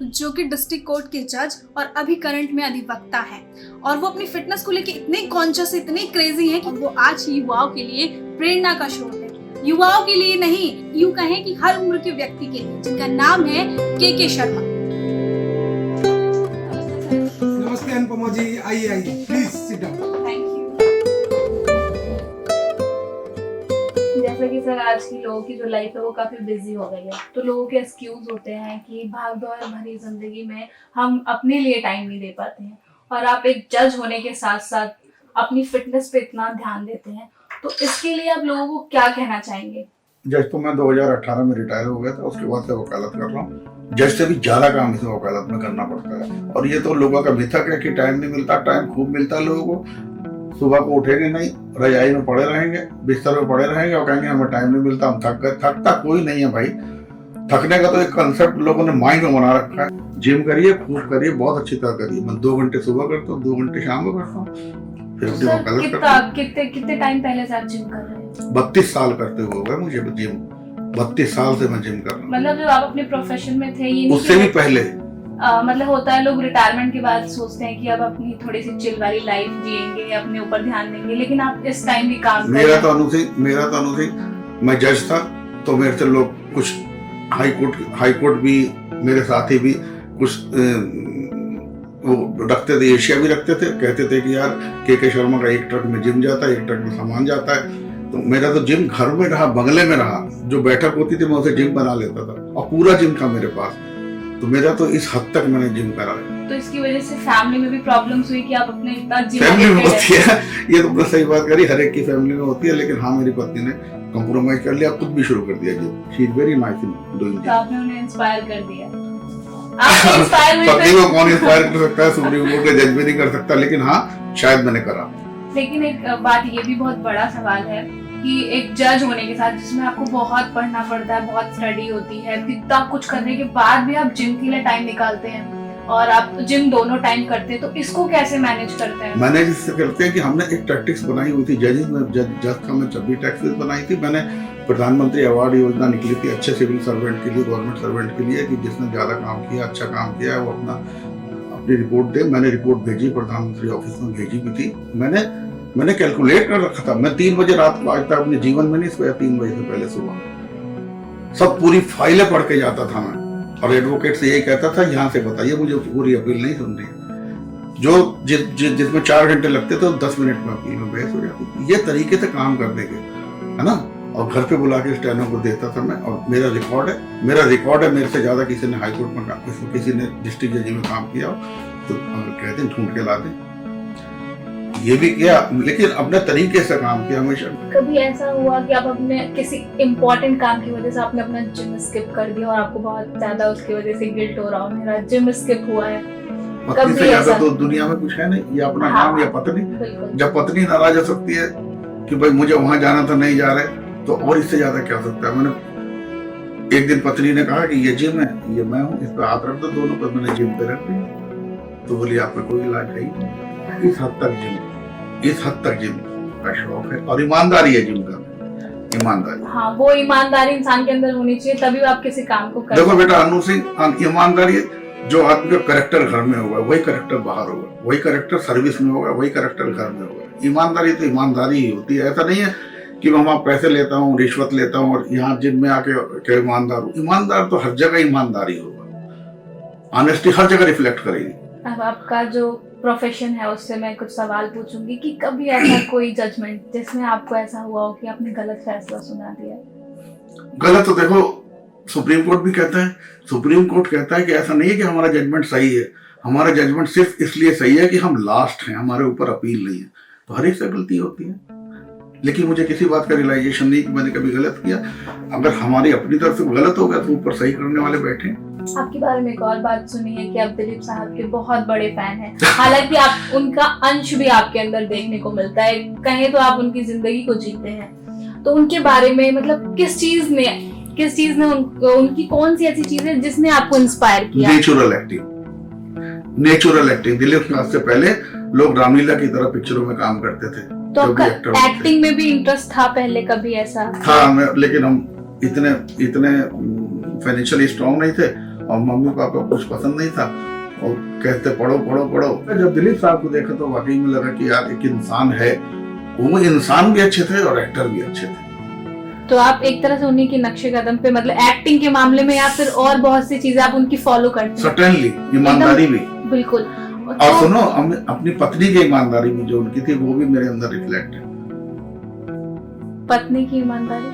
जो कि district court के जज और अभी करंट में अधिवक्ता है। और वो अपनी फिटनेस को लेके इतने कॉन्शियस, इतने क्रेजी हैं कि वो आज युवाओं के लिए प्रेरणा का स्रोत है। युवाओं के लिए नहीं, यूं कहें कि हर उम्र के व्यक्ति के लिए, जिनका नाम है के शर्मा। नमस्ते अनुपमा जी, आइए please sit down. Thank you. जैसे कि सर आज की लोगों की जो लाइफ है वो काफ़ी बिजी हो गई है, तो लोगों के एक्सक्यूज होते हैं कि भागदौड़ भरी जिंदगी में हम अपने लिए टाइम नहीं दे पाते हैं। और आप एक जज होने के साथ साथ अपनी फिटनेस पे इतना ध्यान देते हैं, तो इसके लिए आप लोगों को क्या कहना चाहेंगे? जज तो मैं 2018 में रिटायर हो गया था, उसके बाद से वकालत कर रहा हूँ। जज से भी ज्यादा काम इसमें वकालत में करना पड़ता है। और ये तो लोगों का मिथक है कि टाइम नहीं मिलता। टाइम खूब मिलता है लोगों को। सुबह को उठेंगे नहीं, रजाई में पड़े रहेंगे, बिस्तर में पड़े रहेंगे और कहेंगे हमें टाइम नहीं मिलता, हम थक गए। थकता कोई नहीं है भाई। थकने का तो एक कंसेप्ट लोगों ने माइंड में बना रखा है। जिम करिए, खूब करिए, बहुत अच्छी तरह करिए। मैं 2 घंटे सुबह करता हूँ, 2 घंटे शाम को करता हूँ। कितने टाइम पहले से आप जिम कर रहे हैं? 32 साल करते हुए हो गए मुझे जिम। 32 साल से मैं जिम कर रहा हूँ। मतलब जब आप अपने प्रोफेशन में थे, ये उससे भी पहले मतलब होता है लोग रिटायरमेंट के बाद सोचते हैं कि अब अपनी थोड़ी सी चिल वाली लाइफ जिएंगे, अपने ऊपर ध्यान देंगे, लेकिन आप इस टाइम भी काम कर रहे हैं। मेरा तो अनुसिंह, मैं जज था तो मेरे से लोग कुछ हाई कोर्ट भी, मेरे साथी भी कुछ वो रखते थे, एशिया भी रखते थे। कहते थे कि यार के शर्मा का एक ट्रक में जिम जाता है, एक ट्रक में सामान जाता है। तो मेरा तो जिम घर में रहा, बंगले में रहा। जो बैठक होती थी मैं उसे जिम बना लेता था और पूरा जिम था मेरे पास। तो मेरा तो इस हद तक मैंने जिम करा है। तो इसकी वजह से फैमिली में भी प्रॉब्लम्स हुई कि आप अपने इतना जिम फैमिली में होती है, ये तो सही बात करी, हर एक की फैमिली में होती है। लेकिन हाँ, मेरी पत्नी ने कॉम्प्रोमाइज कर लिया, खुद भी शुरू कर दिया gym. She is very nice in doing gym. तो आपने उन्हें इंस्पायर कर दिया। आप इंस्पायर हुए? पत्नी को कौन इंस्पायर कर सकता है? सुप्रीम कोर्ट के जज भी नहीं कर सकता, लेकिन हाँ शायद मैंने करा। लेकिन एक बात ये भी बहुत बड़ा सवाल है कि एक जज होने के साथ, जिसमें आपको बहुत पढ़ना पड़ता है, बहुत स्टडी होती है, इतना कुछ करने के बाद भी आप जिम के लिए टाइम निकालते हैं और आप जिम दोनों टाइम करते हैं, तो इसको कैसे मैनेज करते हैं? मैनेज इससे करते हैं कि हमने एक टैक्टिक्स बनाई हुई थी। जज था, मैं 26 टैक्टिक्स बनाई थी। मैंने प्रधानमंत्री अवार्ड योजना निकली थी अच्छे सिविल सर्वेंट के लिए, गवर्नमेंट सर्वेंट के लिए, कि जिसने ज्यादा काम किया, अच्छा काम किया है, वो अपनी रिपोर्ट दे। मैंने रिपोर्ट भेजी, प्रधानमंत्री ऑफिस में भेजी भी थी। मैंने कैलकुलेट कर रखा था। मैं 3 बजे रात को आज तक अपने जीवन में नहीं सोया। 3 बजे से पहले सुबह सब पूरी फाइलें पढ़ के जाता था मैं। और एडवोकेट से यही कहता था, यहाँ से बताइए, मुझे पूरी अपील नहीं सुननी। जो जिसमें 4 घंटे लगते थे, 10 मिनट में अपील में बहस हो जाती थी। ये तरीके से काम करने के, है ना। और घर पे बुला के स्टेनो को देता था मैं। और मेरा रिकॉर्ड है, मेरे से ज्यादा किसी ने हाईकोर्ट में, किसी ने डिस्ट्रिक्ट जज में काम किया तो कहते ढूंढ के ला दे। ये भी किया, लेकिन अपने तरीके से काम किया हमेशा। कभी ऐसा हुआ कि आप अपने किसी इम्पोर्टेंट काम की वजह से आपने अपना जिम स्किप कर दिया और आपको बहुत ज्यादा उसकी वजह से गिल्ट हो रहा हो, मेरा जिम स्किप हुआ है? पत्नी से ज्यादा तो दुनिया में कुछ है नहीं, ये अपना काम या पत्नी। जब पत्नी नाराज हो सकती है कि भाई मुझे वहां जाना था, नहीं जा रहे, तो और इससे ज्यादा क्या हो सकता है। मैंने एक दिन पत्नी ने कहा कि ये जिम है, ये मैं हूँ, इस पे हाथ रख दो दोनों पर। मैंने जिम पे रख दी तो बोली आपका कोई इलाज है ही। इस हद तक जिम का शौक है। और ईमानदारी है जिम का, ईमानदारी। हाँ, वो ईमानदारी इंसान के अंदर होनी चाहिए, तभी आप किसी काम को कर। देखो बेटा अनु सिंह, ईमानदारी, जो आदमी का करेक्टर घर में होगा वही करेक्टर बाहर होगा, वही करेक्टर सर्विस में होगा, वही करेक्टर घर में होगा। ईमानदारी तो ईमानदारी ही होती है। ऐसा नहीं है कि मैं वहाँ पैसे लेता हूँ, रिश्वत लेता हूँ और यहाँ जिम में आके क्या ईमानदार हूँ। ईमानदार तो हर जगह ईमानदारी होगा। ऑनेस्टी हर जगह रिफ्लेक्ट करेगी। अब आपका जो प्रोफेशन है उससे मैं कुछ सवाल पूछूंगी कि कभी ऐसा कोई जजमेंट जिसमें आपको ऐसा हुआ हो कि आपने गलत फैसला सुना दिया? गलत तो देखो, सुप्रीम कोर्ट भी कहता है, सुप्रीम कोर्ट कहता है कि ऐसा नहीं है कि हमारा जजमेंट सही है। हमारा जजमेंट सिर्फ इसलिए सही है कि हम लास्ट हैं, हमारे ऊपर अपील नहीं है। तो हर एक से गलती होती है, लेकिन मुझे किसी बात का रियलाइजेशन नहीं कि मैंने कभी गलत किया। अगर हमारी अपनी तरफ से गलत हो गया तो ऊपर सही करने वाले बैठे। आपके बारे में एक और बात सुनी है कि आप दिलीप साहब के बहुत बड़े फैन हैं। हालांकि आप उनका अंश भी आपके अंदर देखने को मिलता है, कहें तो आप उनकी जिंदगी को जीते हैं। तो उनके बारे में मतलब किस चीज ने उनकी कौन सी ऐसी चीज है जिसने आपको इंस्पायर किया? Natural acting. दिलीप साहब से पहले लोग रामलीला की तरह पिक्चरों में काम करते थे। तो आपका एक्टिंग में भी इंटरेस्ट था पहले कभी ऐसा? था, लेकिन हम इतने फाइनेंशियली स्ट्रांग नहीं थे और मम्मी पापा को कुछ पसंद नहीं था और कहते पढ़ो पढ़ो पढ़ो। जब दिलीप साहब को देखा तो वाकई में लगा कि यार एक इंसान है, वो इंसान भी अच्छे थे और एक्टर भी अच्छे थे। तो आप एक तरह से उन्हीं के नक्शे कदम पे मतलब एक्टिंग के मामले में या फिर और बहुत सी चीजें आप उनकी फॉलो करते हैं? सर्टेनली, ईमानदारी भी। बिल्कुल। और सुनो, अपनी पत्नी की ईमानदारी भी जो उनकी थी वो भी मेरे अंदर रिफ्लेक्ट है। पत्नी की ईमानदारी?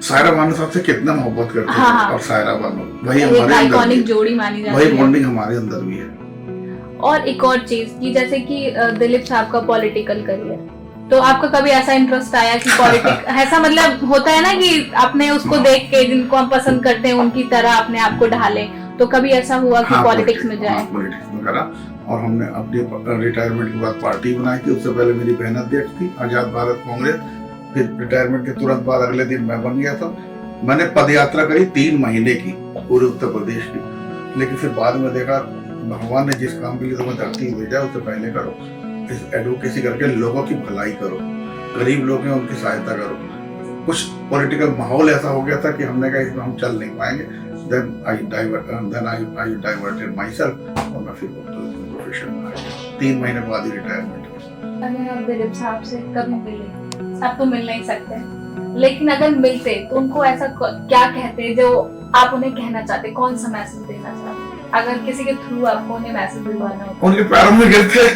सायरा बानो साहब से कितना मोहब्बत करते हाँ, थे और सायरा बानो वही हमारे अंदर आइकॉनिक जोड़ी मानी जाती वही है। बॉन्डिंग हमारे अंदर भी है। और एक और चीज कि जैसे कि दिलीप साहब का पॉलिटिकल करियर, तो आपका कभी ऐसा इंटरेस्ट आया कि पॉलिटिक्स ऐसा मतलब होता है ना कि अपने उसको देख के जिनको हम पसंद करते हैं उनकी तरह अपने आप को ढालें, तो कभी ऐसा हुआ कि पॉलिटिक्स में जाए? पॉलिटिक्स में करा और हमने अपनी रिटायरमेंट के बाद पार्टी बनाई थी। उससे पहले मेरी बहन अध्यक्ष थी आजाद भारत कांग्रेस, फिर रिटायरमेंट के तुरंत बाद अगले दिन मैं बन गया था। मैंने पद यात्रा करी 3 महीने की पूरे उत्तर प्रदेश की, लेकिन फिर बाद में देखा भगवान ने जिस काम के लिए तुम्हें धरती भेजा उससे पहले करो, एडवोकेसी करके लोगों की भलाई करो, गरीब लोग हैं उनकी सहायता करो। कुछ पॉलिटिकल माहौल ऐसा हो गया था कि हमने कहा इसमें हम चल नहीं पाएंगे। then I diverted myself और मैं फिर प्रोफेशन में आया। 3 महीने बाद ही रिटायरमेंट। अगर आप दिलीप साहब से कभी मिले, आप तो मिल नहीं सकते, लेकिन अगर मिलते तो उनको ऐसा क्या कहते जो आप उन्हें कहना चाहते, कौन सा मैसेज देना चाहते? अगर किसी के थ्रू आपको उन्हें मैसेज दिलवाना हो? उनके पैरों में गिरते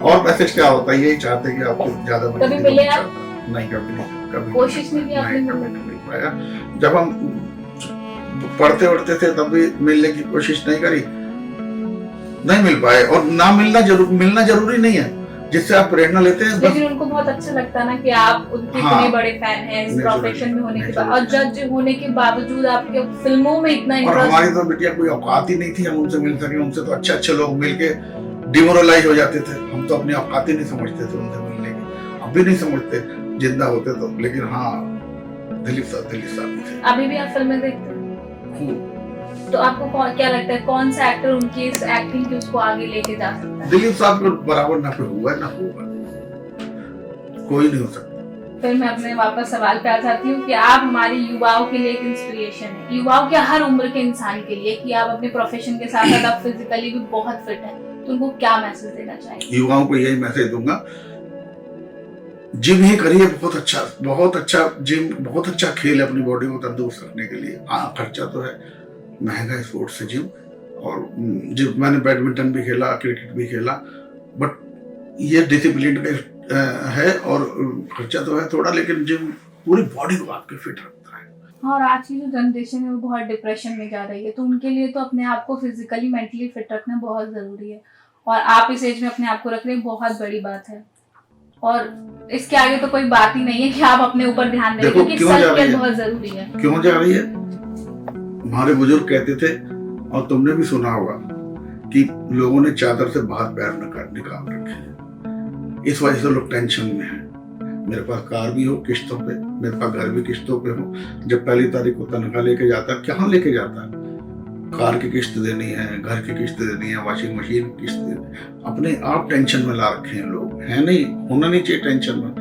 और मैसेज क्या होता है, यही चाहते कि आपको ज्यादा कभी मिले आप? नहीं, कभी नहीं, कभी कोशिश नहीं की आपने कभी नहीं पाया। जब हम पढ़ते उड़ते थे तब भी मिलने की कोशिश नहीं करी, नहीं मिल पाए। और ना मिलना जरूरी नहीं है, जिससे आप प्रेरणा लेते हैं। लेकिन उनको बहुत अच्छा लगता ना कि आप उनके इतने बड़े फैन हैं इस प्रोफेशन में होने के बाद, और जज होने के बावजूद आपके फिल्मों में इतना इंटरेस्ट। और हमारी तो बिटिया कोई औकात ही नहीं थी हम उनसे मिल सके। उनसे तो अच्छे लोग मिलके डिमोरलाइज हो जाते थे। हम तो अपनी औकात ही नहीं समझते थे उनसे मिलने की, अब भी नहीं समझते जिंदा होते तो। लेकिन हाँ, दिलीप साहब भी थे। अभी भी आप फिल्में देखते हैं? तो आपको क्या लगता है कौन सा एक्टर उनकी इस एक्टिंग की उसको आगे लेके जा सकता है? दिलीप साहब को बराबर ना कोई हुआ ना होगा, कोई नहीं हो सकता। फिर मैं अपने वापस सवाल पे आ जाती हूँ कि आप हमारे युवाओं के लिए एक इंस्पिरेशन है, युवाओं के हर उम्र के इंसान के लिए, कि आप अपने प्रोफेशन के साथ साथ आप फिजिकली भी बहुत फिट हैं, तो उनको क्या मैसेज देना चाहेंगे? युवाओं को यही मैसेज दूंगा, जिम ही करिए, बहुत अच्छा जिम, बहुत अच्छा खेल है अपनी बॉडी को तंदुरुस्त रखने के लिए। हाँ, खर्चा तो है, महंगा स्पोर्ट्स है जिम। और जिम मैंने बैडमिंटन भी खेला, क्रिकेट भी खेला, बट ये डिसिप्लिन है और खर्चा तो है थोड़ा, लेकिन जिम पूरी बॉडी को आपके फिट रखता है। और आज की जो जनरेशन है वो बहुत डिप्रेशन में जा रही है, तो उनके लिए तो अपने आप को फिजिकली मेंटली फिट रखना बहुत जरूरी है, और आप इस एज में अपने आप को रख रहे हैं, बहुत बड़ी बात है। और इसके आगे तो कोई बात ही नहीं है कि आप अपने ऊपर ध्यान दें, क्योंकि सेल्फ केयर बहुत जरूरी है। क्यों जा रही है? हमारे बुजुर्ग कहते थे, और तुमने भी सुना होगा, कि लोगों ने चादर से बाहर पैर निकाल रखे हैं। इस वजह से लोग टेंशन में हैं। मेरे पास कार भी हो किश्तों पे, मेरे पास घर भी किश्तों पे हो। जब 1 तारीख को तनख्वाह लेके जाता है, कहाँ लेके जाता है? कार की किश्त देनी है, घर की किश्त देनी है, वॉशिंग मशीन की किश्त देनी है। अपने आप टेंशन में ला रखे हैं लोग, है नहीं, होना नहीं चाहिए टेंशन में।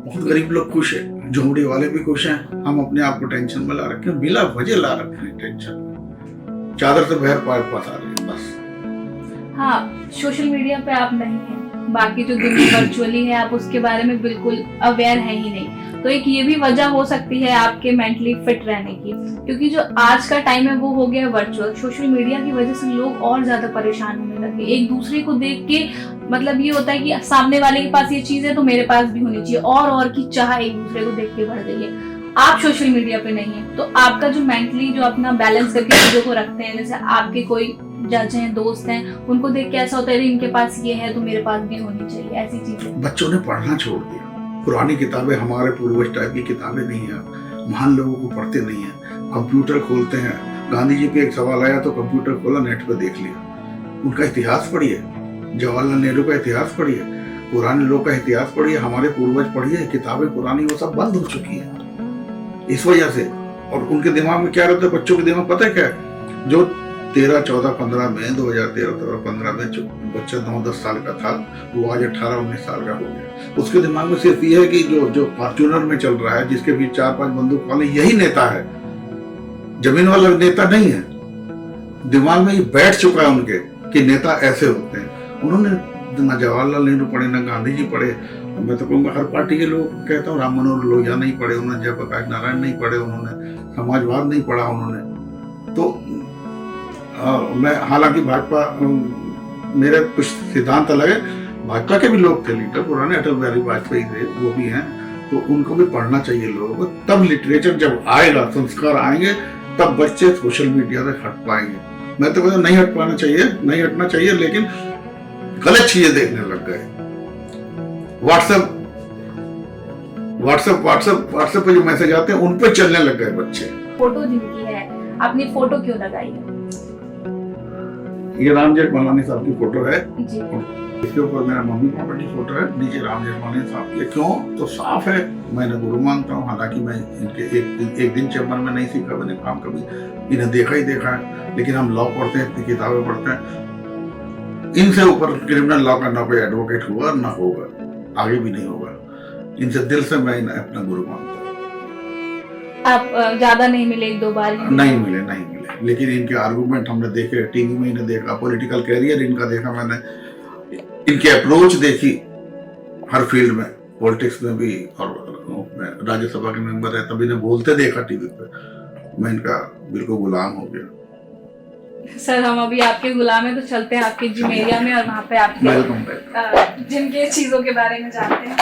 बहुत गरीब लोग खुश है, झोंपड़ी वाले भी खुश हैं। हम अपने आप को टेंशन में ला रखे हैं, बिला वजह ला रखे हैं टेंशन, चादर से बहर पार पसा रहे हैं बस। हाँ, सोशल मीडिया पे आप नहीं हैं, बाकी जो दुनिया वर्चुअली है आप उसके बारे में बिल्कुल अवेयर है ही नहीं, तो एक ये भी वजह हो सकती है आपके मेंटली फिट रहने की, क्योंकि जो आज का टाइम है वो हो गया वर्चुअल। सोशल मीडिया की वजह से लोग और ज्यादा परेशान होने लगे, एक दूसरे को देख के मतलब ये होता है कि सामने वाले के पास ये चीज है तो मेरे पास भी होनी चाहिए, और की चाह एक दूसरे को देख के बढ़ गई है। आप सोशल मीडिया पे नहीं है तो आपका जो मेंटली जो अपना बैलेंस करके चीजों को रखते हैं, जैसे आपके कोई जज हैं, दोस्त हैं, उनको देख के ऐसा होता है इनके पास ये है तो मेरे पास भी होनी चाहिए, ऐसी चीजें। बच्चों ने पढ़ना छोड़ दिया, पुरानी किताबें, हमारे पूर्वज टाइप की किताबें नहीं है, महान लोगों को पढ़ते नहीं है, कंप्यूटर खोलते हैं। गांधी जी पे एक सवाल आया तो कंप्यूटर खोला, नेट पे देख लिया। उनका इतिहास पढ़िए, जवाहरलाल नेहरू का इतिहास पढ़िए, पुराने लोग का इतिहास पढ़िए, हमारे पूर्वज पढ़िए। किताबें पुरानी वो सब बंद हो चुकी है इस वजह से। और उनके दिमाग में क्या रहता है, बच्चों के दिमाग पता है क्या है, जो 13, 14, 15 में 2013-15 में जो बच्चा 9-10 साल का था वो आज 18-19 साल का हो गया। उसके दिमाग में सिर्फ ये है कि जो फॉर्च्यूनर में चल रहा है, जिसके बीच 4-5 बंदूक वाले, यही नेता है, जमीन वाला नेता नहीं है। दिमाग में ये बैठ चुका है उनके कि नेता ऐसे होते हैं। उन्होंने ना जवाहरलाल नेहरू पढ़े, ना गांधी जी पढ़े। मैं तो कहूँगा हर पार्टी के लोग, कहता हूँ राम मनोहर लोहिया नहीं पढ़े, उन्होंने जयप्रकाश नारायण नहीं पढ़े, उन्होंने समाजवाद नहीं पढ़ा उन्होंने। तो मैं हालांकि भाजपा, मेरे कुछ सिद्धांत अलग है, भाजपा के भी लोग थे लीडर पुराने, अटल बिहारी वाजपेयी थे, वो भी हैं, तो उनको भी पढ़ना चाहिए लोगों को। तब लिटरेचर जब आएगा, संस्कार आएंगे, तब बच्चे सोशल मीडिया से हट पाएंगे। मैं तो कहता नहीं हट पाना चाहिए, नहीं हटना चाहिए, लेकिन गलत चीजें देखने लग गए। व्हाट्सएप पे जो मैसेज आते हैं उन पे चलने लग गए बच्चे। फोटो जिनकी है, आपने फोटो क्यों लगाई है? ये राम जेठमलानी साहब की फोटो है, जी। इसके ऊपर मेरा मम्मी पापा की फोटो है, नीचे राम जेठमलानी साहब की। क्यों? तो साफ है, मैंने गुरु मानता हूँ। हालांकि मैं इनके एक दिन चैम्बर में नहीं सीखा मैंने काम, कभी इन्हें देखा ही देखा है, लेकिन हम लॉ पढ़ते हैं, इतनी किताबें पढ़ते हैं। इनसे ऊपर क्रिमिनल लॉ का ना कोई एडवोकेट हुआ ना होगा, आगे भी नहीं होगा। इनसे दिल से मैं अपना गुरु मानता हूँ। आप ज्यादा नहीं मिले, एक दो बार ही नहीं मिले, लेकिन इनके आर्गुमेंट हमने देखे, टीवी में इन्हें देखा, पॉलिटिकल कैरियर इनका देखा मैंने, इनकी अप्रोच देखी हर फील्ड में, पॉलिटिक्स में भी, और राज्यसभा के मेंबर है, तब इन्हें बोलते देखा टीवी पे, मैं इनका बिल्कुल गुलाम हो गया। सर, हम अभी आपके गुलाम हैं, तो चलते हैं आपके जिम एरिया में और वहाँ पे आपके वेलकम बैक। जिम के चीजों के बारे में जानते हैं।